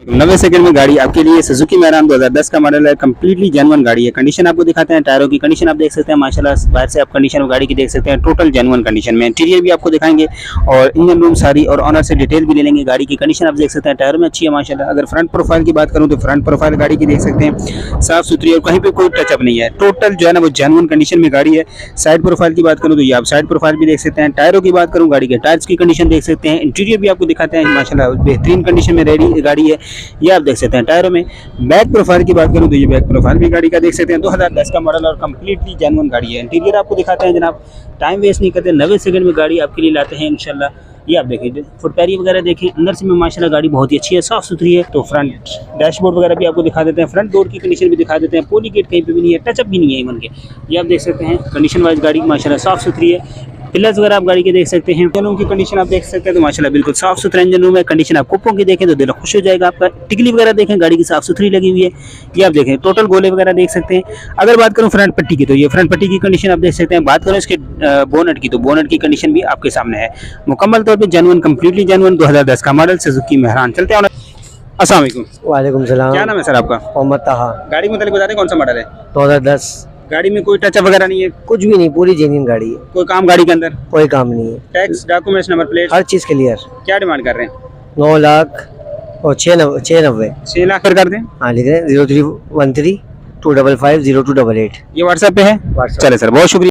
90 second में गाड़ी आपके लिए सुजुकी मेहरान 2010 का मॉडल है। कंप्लीटली जेन्युइन गाड़ी है। कंडीशन आपको दिखाते हैं, टायरों की कंडीशन आप देख सकते हैं माशाल्लाह, बाहर से आप कंडीशन गाड़ी की देख सकते हैं, टोटल जेन्युइन कंडीशन में। इंटीरियर भी आपको दिखाएंगे और इंजन रूम सारी और ऑनर से डिटेल भी ले लेंगे। गाड़ी की कंडीशन आप देख सकते हैं, टायर में अच्छी है माशाल्लाह। अगर फ्रंट प्रोफाइल की बात करूँ तो फ्रंट प्रोफाइल गाड़ी की देख सकते हैं, साफ सुथरी और कहीं पे कोई टचअप नहीं है। टोटल जो है ना वो जेन्युइन कंडीशन में गाड़ी है। साइड प्रोफाइल की बात करूँ तो ये आप साइड प्रोफाइल भी देख सकते हैं। टायरों की बात करूँ, गाड़ी के टायर्स की कंडीशन देख सकते हैं। इंटीरियर भी आपको दिखाते हैं माशाल्लाह, बेहतरीन कंडीशन में रेडी गाड़ी है, ये आप देख सकते हैं। टायरों में बैक प्रोफाइल की बात करूं तो ये बैक प्रोफाइल भी गाड़ी का देख सकते हैं। 2010 का मॉडल और कंप्लीटली जेन्युइन गाड़ी है। इंटीरियर आपको दिखाते हैं जनाब, टाइम वेस्ट नहीं करते, 90 सेकंड में गाड़ी आपके लिए लाते हैं इंशाल्लाह। ये आप देखिए, फुटपैरी वगैरह देखें, अंदर से में माशाल्लाह गाड़ी बहुत ही अच्छी है, साफ सुथरी है। तो फ्रंट डैशबोर्ड वगैरह भी आपको दिखा देते हैं, फ्रंट डोर की कंडीशन भी दिखा देते हैं। पोली गेट कहीं पे भी नहीं है, टचअप भी नहीं है इवन के, ये आप देख सकते हैं। कंडीशन वाइज गाड़ी माशाल्लाह साफ सुथरी है। पिलर्स वगैरह आप गाड़ी के देख सकते हैं। इंजन रूम की कंडीशन आप देख सकते हैं तो माशाल्लाह बिल्कुल साफ सुथरा इंजन रूम है। कंडीशन आप कुप्पों की देखें तो दिल खुश हो जाएगा आपका। टिकली वगैरह देखें, गाड़ी की साफ सुथरी लगी हुई है, ये आप देखें। टोटल गोले वगैरह देख सकते हैं। अगर बात करूं फ्रंट पट्टी की तो ये फ्रंट पट्टी की कंडीशन आप देख सकते हैं। बात करें इसके बोनट की तो बोनट की कंडीशन भी आपके सामने है। मुकम्मल तौर पर जेन्युइन, कंप्लीटली जेन्युइन 2010 का मॉडल सुजुकी मेहरान। चलते हैं। अस्सलाम वालेकुम। वालेकुम सलाम। क्या नाम है सर आपका? मोहम्मद ताहा। गाड़ी मतलब बता दें कौन सा मॉडल है? 2010। गाड़ी में कोई टचअप वगैरह नहीं है? कुछ भी नहीं, पूरी जेन्युइन गाड़ी है, कोई काम गाड़ी के अंदर? कोई काम नहीं है। टैक्स, डॉक्यूमेंट्स, नंबर प्लेट, हर चीज़ क्लियर। क्या डिमांड कर रहे हैं? 9 लाख और 690। 6 लाख कर दें। हाँ लिख रहे हैं 0313 255 0288। ये व्हाट्सएप पे है? व्हाट्सएप। चले सर, बहुत शुक्रिया।